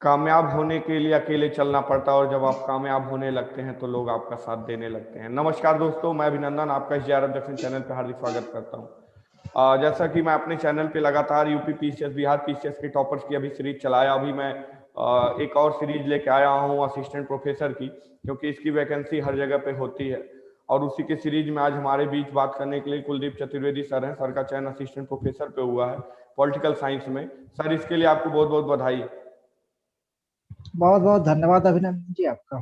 कामयाब होने के लिए अकेले चलना पड़ता है और जब आप कामयाब होने लगते हैं तो लोग आपका साथ देने लगते हैं। नमस्कार दोस्तों, मैं अभिनंदन आपका इस JRF जंक्शन चैनल पर हार्दिक स्वागत करता हूं। जैसा कि मैं अपने चैनल पे लगातार यूपी पीसीएस, बिहार पीसीएस के टॉपर्स की अभी सीरीज चलाया। अभी मैं एक और सीरीज लेके आया हूं असिस्टेंट प्रोफेसर की, क्योंकि इसकी वैकेंसी हर जगह पे होती है। और उसी के सीरीज में आज हमारे बीच बात करने के लिए कुलदीप चतुर्वेदी सर हैं। सर का चयन असिस्टेंट प्रोफेसर पे हुआ है पॉलिटिकल साइंस में। सर, इसके लिए आपको बहुत बहुत बधाई। बहुत बहुत धन्यवाद अभिनंदन जी आपका।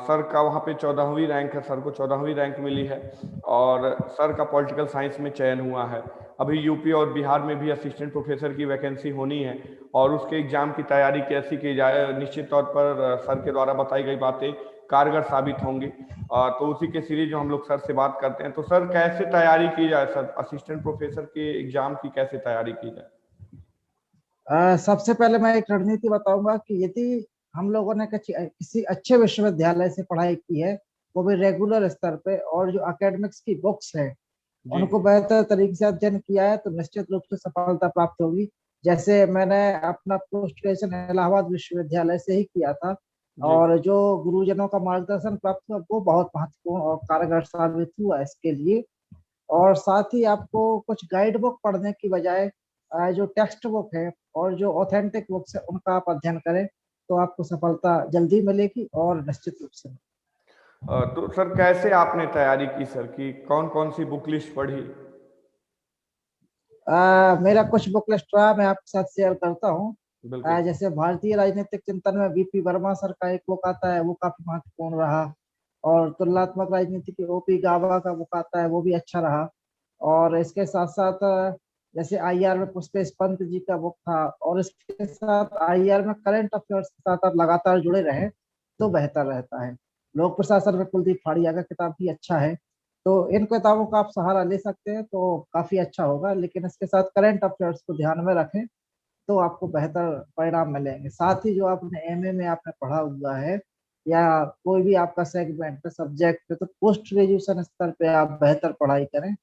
सर का वहाँ पे 14वीं रैंक है, सर को 14वीं रैंक मिली है और सर का पॉलिटिकल साइंस में चयन हुआ है। अभी यूपी और बिहार में भी असिस्टेंट प्रोफेसर की वैकेंसी होनी है और उसके एग्जाम की तैयारी कैसी की जाए, निश्चित तौर पर सर के द्वारा बताई गई बातें कारगर साबित होंगी। तो उसी के सीरीज में हम लोग सर से बात करते हैं। तो सर, कैसे तैयारी की जाए, सर असिस्टेंट प्रोफेसर के एग्जाम की कैसे तैयारी की जाए? सबसे पहले मैं एक रणनीति बताऊंगा कि यदि हम लोगों ने किसी अच्छे विश्वविद्यालय से पढ़ाई की है, वो भी रेगुलर स्तर पे, और जो एकेडमिक्स की बुक्स है जी उनको बेहतर तरीके से अध्ययन किया है, तो निश्चित रूप से सफलता प्राप्त होगी। जैसे मैंने अपना पोस्ट ग्रेजुएशन इलाहाबाद विश्वविद्यालय से ही किया था, जी। और जो गुरुजनों का मार्गदर्शन प्राप्त हुआ वो बहुत महत्वपूर्ण और कारगर साबित हुआ इसके लिए। और साथ ही आपको कुछ गाइड बुक पढ़ने की बजाय जो टेक्स्ट बुक है और जो ऑथेंटिक बुक्स है उनका आप अध्ययन करें, तो आपको सफलता जल्दी मिलेगी और निश्चित रूप से। तो सर, कैसे आपने तैयारी की सर, की कौन कौन सी बुक लिस्ट पढ़ी? मेरा कुछ बुक लिस्ट रहा, मैं आपके साथ शेयर करता हूँ। बिल्कुल। जैसे भारतीय राजनीतिक चिंतन में बीपी वर्मा सर का एक बुक आता है, वो काफी महत्वपूर्ण रहा। और तुलनात्मक राजनीति की ओपी गावा का बुक आता है, वो भी अच्छा रहा। और इसके साथ साथ जैसे आईआर में पुष्पेश पंत जी का बुक था, और इसके साथ आईआर में करंट अफेयर्स के साथ आप लगातार जुड़े रहे तो बेहतर रहता है। लोक प्रशासन में कुलदीप फाड़िया का किताब भी अच्छा है, तो इन किताबों का आप सहारा ले सकते हैं तो काफी अच्छा होगा। लेकिन इसके साथ करंट अफेयर्स को ध्यान में रखें तो आपको बेहतर परिणाम मिलेंगे। साथ ही जो आपने एमए में आपने पढ़ा हुआ है, या कोई भी आपका सेगमेंट है, सब्जेक्ट है, तो पोस्ट ग्रेजुएशन स्तर पे आप बेहतर पढ़ाई करें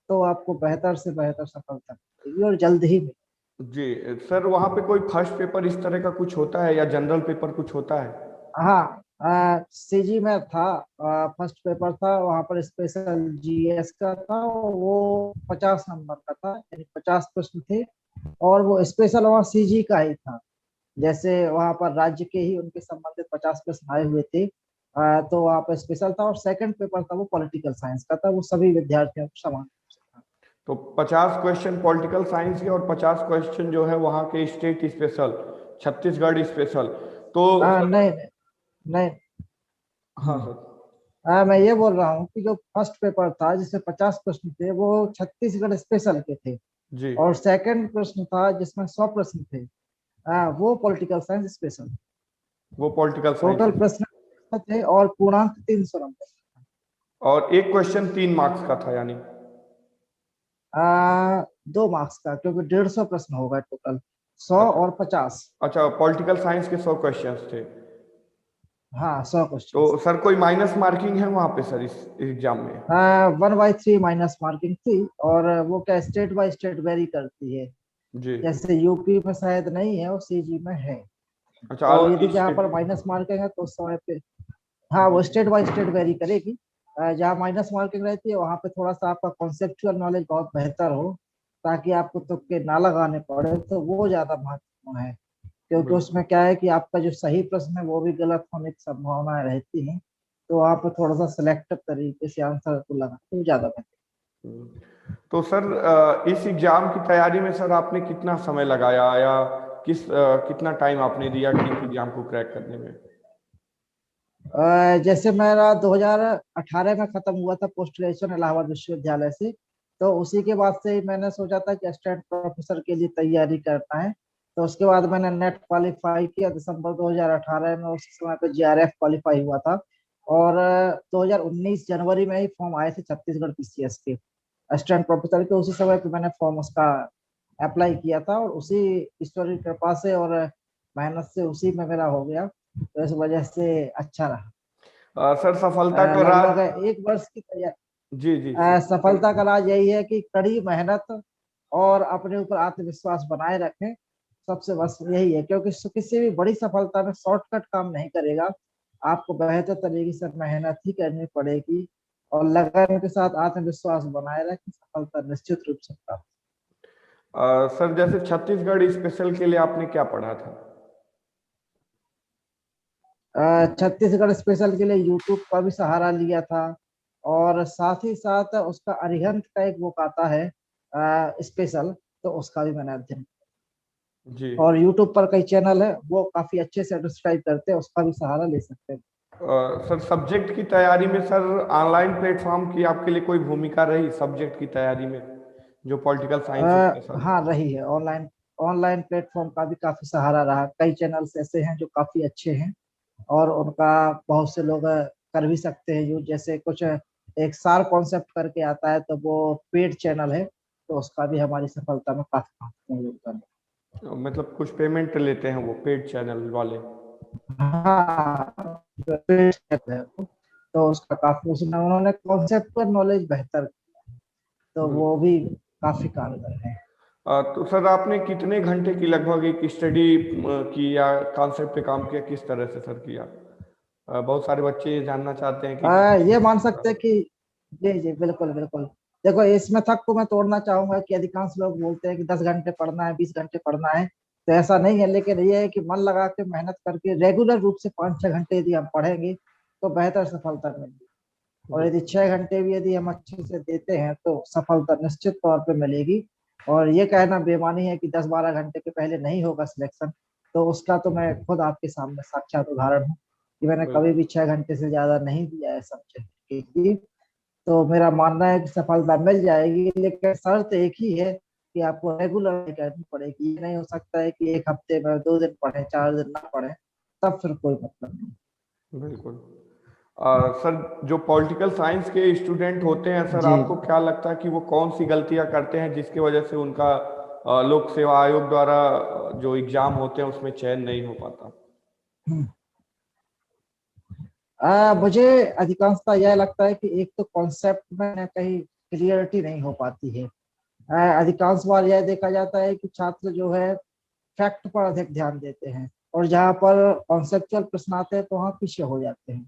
तो आपको बेहतर से बेहतर सफलता मिलेगी और जल्द ही मिलेगी। जी सर, वहाँ पे कोई फर्स्ट पेपर इस तरह का कुछ होता है या जनरल पेपर कुछ होता है? हाँ, सीजी में था, फर्स्ट पेपर था वहाँ पर, स्पेशल जीएस का था। वो 50 नंबर का था, यानी 50 प्रश्न थे। और वो स्पेशल वहाँ सीजी का ही था। जैसे वहाँ पर राज्य के ही उनके संबंधित 50 प्रश्न आए हुए थे, तो वहाँ पर स्पेशल था। और सेकंड पेपर था वो पॉलिटिकल साइंस का था, वो सभी विद्यार्थियों को समान रूप से था। तो 50 क्वेश्चन पॉलिटिकल साइंस के और 50 क्वेश्चन जो है वहाँ के स्टेट स्पेशल, छत्तीसगढ़ स्पेशल। तो सर, नहीं नहीं नहीं। हाँ हम्म। सर। मैं ये बोल रहा हूँ कि जो फर्स्ट पेपर था जिसमें 50 प्रश्न थे, वो छत्तीसगढ़ स्पेशल के थे। जी। और सेकंड प्रश्न था जिसमें 100 प्रश्न थे, वो पॉलिटिकल साइंस स्पेशल। वो पॉलिटिकल साइंस टोटल है। प्रश्न थे और पूर्णांक 300 नंबर। और एक क्वेश्चन 3 मार्क्स का था यानी? 2 मार्क्स का, क्योंकि 150 प्रश्न होगा टोटल, 100 अच्छा। और 50। अच्छा, पॉलिटिकल साइंस के 100 क्वेश्चंस थे। हाँ, 100 क्वेश्चन। तो सर, कोई माइनस मार्किंग है वहाँ पे सर इस एग्जाम में? 1/3 माइनस मार्किंग थी, और वो क्या स्टेट बाय स्टेट वेरी करती है। जी। जैसे यूपी में शायद नहीं है, वो सीजी में है। अच्छा, तो अलग यदि जहाँ स्टेट। पर माइनस मार्किंग है तो उस समय पे, हाँ, वो स्टेट बाय स्टेट वेरी करेगी। जहाँ माइनस मार्किंग रहती है वहाँ पे थोड़ा सा आपका कॉन्सेप्चुअल नॉलेज बहुत बेहतर हो, ताकि आपको तुक्के ना लगाने पड़े, तो वो ज्यादा महत्वपूर्ण है। क्योंकि बिल्कुल। उसमें क्या है कि आपका जो सही प्रश्न है वो भी गलत होने की संभावनाएं रहती हैं। तो आप थोड़ा सा सिलेक्टिव तरीके से आंसर को लगाना तो ज्यादा बेहतर। तो सर, इस एग्जाम की तैयारी में सर आपने कितना समय लगाया या कितना टाइम आपने दिया कि इस एग्जाम को क्रैक करने में? जैसे मेरा 2018 में खत्म हुआ था पोस्ट ग्रेजुएशन इलाहाबाद विश्वविद्यालय से, तो उसी के बाद से ही मैंने सोचा था कि असिस्टेंट प्रोफेसर के लिए तैयारी करना है। तो उसके बाद मैंने नेट क्वालिफाई किया दिसंबर 2018 में, उस समय पे जीआरएफ क्वालिफाई हुआ था। और 2019 जनवरी में ही फॉर्म आए थे छत्तीसगढ़ पीसीएस के असिस्टेंट प्रोफेसर के। उसी समय पे मैंने फॉर्म उसका अप्लाई किया था, और उसी ईश्वर की कृपा से और मेहनत से उसी में मेरा हो गया, तो इस वजह से अच्छा रहा। सर, सफलता का लगभग राज? 1 वर्ष की तैयारी। जी जी सर। सफलता का राज यही है कि कड़ी मेहनत और अपने ऊपर आत्मविश्वास बनाए रखें, सबसे बस यही है, क्योंकि किसी भी बड़ी सफलता में शॉर्टकट काम नहीं करेगा। आपको बेहतर तरीके से मेहनत ही करनी पड़ेगी और लगन के साथ आत्मविश्वास बनाए रखें, सफलता निश्चित रूप से प्राप्त। सर जैसे छत्तीसगढ़ स्पेशल के लिए आपने क्या पढ़ा था? छत्तीसगढ़ स्पेशल के लिए यूट्यूब का भी सहारा लिया था, और साथ ही साथ उसका अरिहंत का एक बुक आता है स्पेशल, तो उसका भी मैंने अध्ययन जी। किया। और यूट्यूब पर कई चैनल है, वो काफी अच्छे से डिस्क्राइब करते हैं, उसका भी सहारा ले सकते हैं। सर सब्जेक्ट की तैयारी में सर ऑनलाइन प्लेटफॉर्म की आपके लिए कोई भूमिका रही सब्जेक्ट की तैयारी में, जो पॉलिटिकल साइंस स्पेशल है? हाँ रही है। ऑनलाइन ऑनलाइन प्लेटफॉर्म का भी काफी सहारा रहा। कई चैनल्स ऐसे हैं जो काफी अच्छे हैं और उनका बहुत से लोग कर भी सकते हैं यूज। जैसे कुछ एक सार कॉन्सेप्ट करके आता है, तो वो पेड चैनल है, तो उसका भी हमारी सफलता में काफी महत्वपूर्ण योगदान है। मतलब कुछ पेमेंट लेते हैं वो पेड चैनल वाले? हाँ, जो पेड चैनल है वो, तो उसका काफी, उसमें उन्होंने कॉन्सेप्ट पर नॉलेज बेहतर, तो वो बिल्कुल। भी काफी कारगर है। तो सर आपने कितने घंटे की लगभग एक स्टडी की या कॉन्सेप्ट पे काम किया, किस तरह से सर किया? बहुत सारे बच्चे ये जानना चाहते हैं कि किस ये तरह से मान पूरा सकते हैं कि, जी जी बिल्कुल बिल्कुल। देखो, इसमें थक को मैं तोड़ना चाहूंगा कि अधिकांश लोग बोलते हैं कि 10 घंटे पढ़ना है, 20 घंटे पढ़ना है, तो ऐसा नहीं है। लेकिन ये है कि मन लगा के मेहनत करके रेगुलर रूप से 5-6 घंटे यदि हम पढ़ेंगे तो बेहतर सफलता मिलेगी। और यदि बिल्कुल। 6 घंटे भी यदि हम अच्छे से देते हैं तो सफलता निश्चित तौर पे मिलेगी। और ये कहना बेमानी है कि 10-12 घंटे के पहले नहीं होगा सिलेक्शन, तो उसका तो मैं खुद आपके सामने साक्षात उदाहरण हूँ कि मैंने कभी बिल्कुल। भी 6 घंटे से ज्यादा नहीं दिया है सब्जेक्ट के लिए। तो मेरा मानना है कि सफलता मिल जाएगी, लेकिन शर्त एक ही है कि आपको रेगुलर करनी पड़ेगी। ये नहीं हो सकता है कि एक हफ्ते में 2 दिन पढ़े, 4 दिन ना पढ़े, तब फिर कोई मतलब नहीं। बिल्कुल। सर जो पॉलिटिकल साइंस के स्टूडेंट होते हैं सर, जी। आपको क्या लगता है कि वो कौन सी गलतियां करते हैं जिसकी वजह से उनका लोक सेवा आयोग द्वारा जो एग्जाम होते हैं उसमें चयन नहीं हो पाता? हम्म। मुझे अधिकांशतः यह लगता है कि एक तो कॉन्सेप्ट में कहीं क्लियरिटी नहीं हो पाती है। अधिकांश बार यह देखा जाता है कि छात्र जो है फैक्ट पर अधिक ध्यान देते हैं, और जहाँ पर कॉन्सेप्चुअल प्रश्न आते हैं तो वहाँ पीछे हो जाते हैं।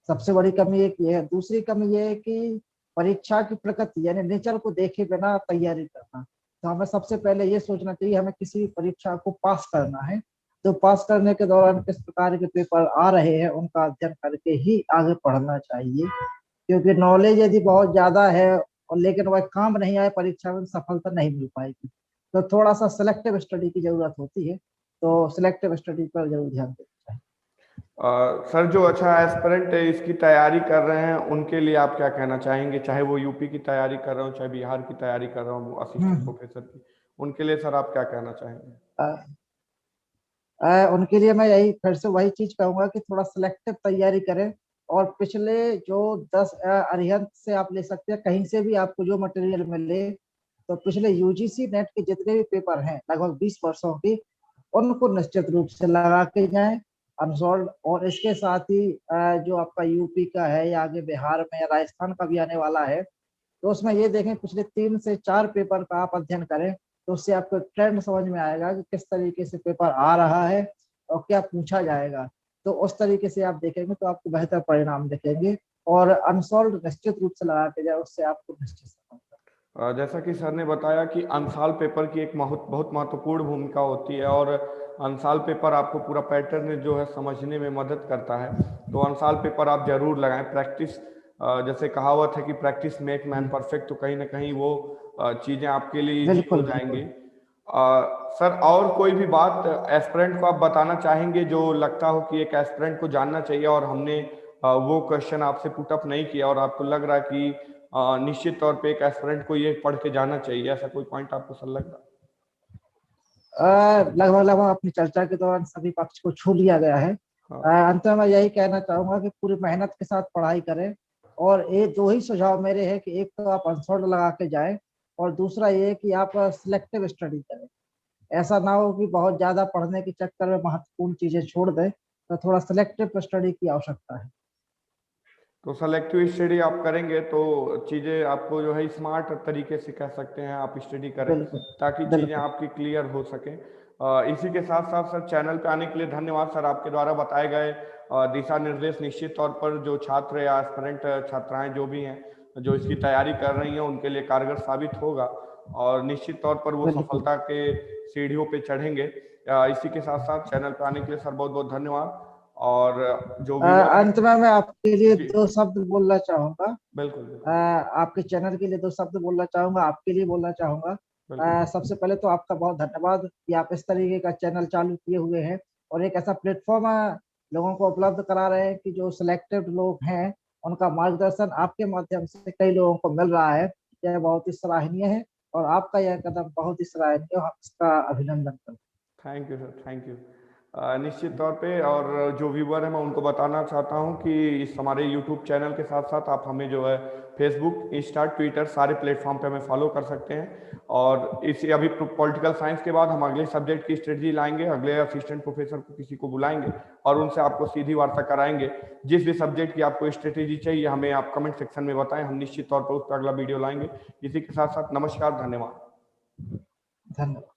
सबसे बड़ी कमी एक ये है। दूसरी कमी ये है कि परीक्षा की प्रकृति यानी नेचर को देखे बिना तैयारी करना। तो हमें सबसे पहले ये सोचना चाहिए हमें किसी भी परीक्षा को पास करना है, तो पास करने के दौरान किस प्रकार के पेपर आ रहे हैं उनका अध्ययन करके ही आगे पढ़ना चाहिए। क्योंकि नॉलेज यदि बहुत ज्यादा है और लेकिन वह काम नहीं आए परीक्षा में, सफलता नहीं मिल पाएगी। तो थोड़ा सा सिलेक्टिव स्टडी की जरूरत होती है, तो सिलेक्टिव स्टडी पर जरूर ध्यान देना चाहिए। सर जो अच्छा एस्पिरेंट है इसकी तैयारी कर रहे हैं उनके लिए आप क्या कहना चाहेंगे, चाहे वो यूपी की तैयारी कर रहे हो चाहे बिहार की तैयारी कर रहे हो असिस्टेंट हम्म। प्रोफेसर की, उनके लिए सर आप क्या कहना चाहेंगे? उनके लिए मैं यही फिर से वही चीज कहूंगा कि थोड़ा सिलेक्टिव तैयारी करें। और पिछले जो 10 अरिहंत से आप ले सकते हैं, कहीं से भी आपको जो मटेरियल मिले, तो पिछले यूजीसी नेट के जितने भी पेपर हैं लगभग 20 वर्षों की, उनको निश्चित रूप से लगा के जाएं अनसॉल्व। और इसके साथ ही जो आपका यूपी का है या आगे बिहार में या राजस्थान का भी आने वाला है, तो उसमें ये देखें पिछले 3 से 4 पेपर का आप अध्ययन करें, तो उससे आपको ट्रेंड समझ में आएगा कि किस तरीके से पेपर आ रहा है और क्या पूछा जाएगा। तो उस तरीके से आप देखेंगे तो आपको बेहतर परिणाम दिखेंगे। और अनसॉल्व निश्चित रूप से लगा के जाए, उससे आपको निश्चित सफलता। जैसा कि सर ने बताया कि अनसाल पेपर की एक बहुत बहुत महत्वपूर्ण भूमिका होती है और अनसाल पेपर आपको पूरा पैटर्न जो है समझने में मदद करता है। तो अनसाल पेपर आप जरूर लगाएं। प्रैक्टिस, जैसे कहावत है कि प्रैक्टिस मेक मैन जी परफेक्ट, तो कहीं ना कहीं वो चीज़ें आपके लिए इजी हो बिल्कुल जाएंगी। बिल्कुल। सर और कोई भी बात एस्पिरेंट को आप बताना चाहेंगे जो लगता हो कि एक एस्पिरेंट को जानना चाहिए और हमने वो क्वेश्चन आपसे पुटअप नहीं किया और आपको लग रहा है कि निश्चित तौर पे एक एस्पिरेंट को ये पढ़ के जाना चाहिए, ऐसा कोई पॉइंट आपको सर लग रहा लगभग लगभग अपनी चर्चा के दौरान सभी पक्ष को छू लिया गया है। है? हाँ। अंत में मैं यही कहना चाहूंगा कि पूरी मेहनत के साथ पढ़ाई करें। और ये दो ही सुझाव मेरे हैं कि एक तो आप आंसर लगा के जाएं, और दूसरा ये कि आप सिलेक्टिव स्टडी करें। ऐसा ना हो कि बहुत ज्यादा पढ़ने के चक्कर में महत्वपूर्ण चीजें छोड़ दें, तो थोड़ा सिलेक्टिव स्टडी की आवश्यकता है। तो सेलेक्टिव स्टडी आप करेंगे तो चीज़ें आपको जो है स्मार्ट तरीके से कह सकते हैं आप स्टडी करें बिल्कुल ताकि चीज़ें बिल्कुल। आपकी क्लियर हो सकें। इसी के साथ साथ सर चैनल पे आने के लिए धन्यवाद सर। आपके द्वारा बताए गए दिशा निर्देश निश्चित तौर पर जो छात्र या एस्पिरेंट छात्राएं जो भी हैं जो इसकी तैयारी कर रही हैं उनके लिए कारगर साबित होगा और निश्चित तौर पर वो बिल्कुल। सफलता के सीढ़ियों पे चढ़ेंगे। इसी के साथ साथ चैनल पे आने के लिए सर बहुत बहुत धन्यवाद। और जो भी अंत में मैं आपके लिए जी, 2 शब्द बोलना चाहूंगा। बिल्कुल बिल्कुल आपके चैनल के लिए 2 शब्द बोलना चाहूंगा, आपके लिए बोलना चाहूंगा। बिल्कुल सबसे पहले तो आपका बहुत धन्यवाद कि आप इस तरीके का चैनल चालू किए हुए हैं और एक ऐसा प्लेटफॉर्म लोगों को उपलब्ध करा रहे हैं कि जो सिलेक्टेड लोग हैं उनका मार्गदर्शन आपके माध्यम से कई लोगों को मिल रहा है। यह बहुत ही सराहनीय है और आपका यह कदम बहुत ही सराहनीय है, हम इसका अभिनंदन करते हैं। Thank you sir, thank you. निश्चित तौर पे और जो व्यूवर है मैं उनको बताना चाहता हूं कि इस हमारे यूट्यूब चैनल के साथ साथ आप हमें जो है फेसबुक, इंस्टा, ट्विटर सारे प्लेटफॉर्म पे हमें फॉलो कर सकते हैं। और इसी अभी पॉलिटिकल साइंस के बाद हम अगले सब्जेक्ट की स्ट्रेटजी लाएंगे, अगले असिस्टेंट प्रोफेसर को किसी को बुलाएंगे और उनसे आपको सीधी वार्ता कराएंगे। जिस भी सब्जेक्ट की आपको स्ट्रेटेजी चाहिए हमें आप कमेंट सेक्शन में बताएं, हम निश्चित तौर पर उस पर अगला वीडियो लाएंगे। इसी के साथ साथ नमस्कार, धन्यवाद। धन्यवाद।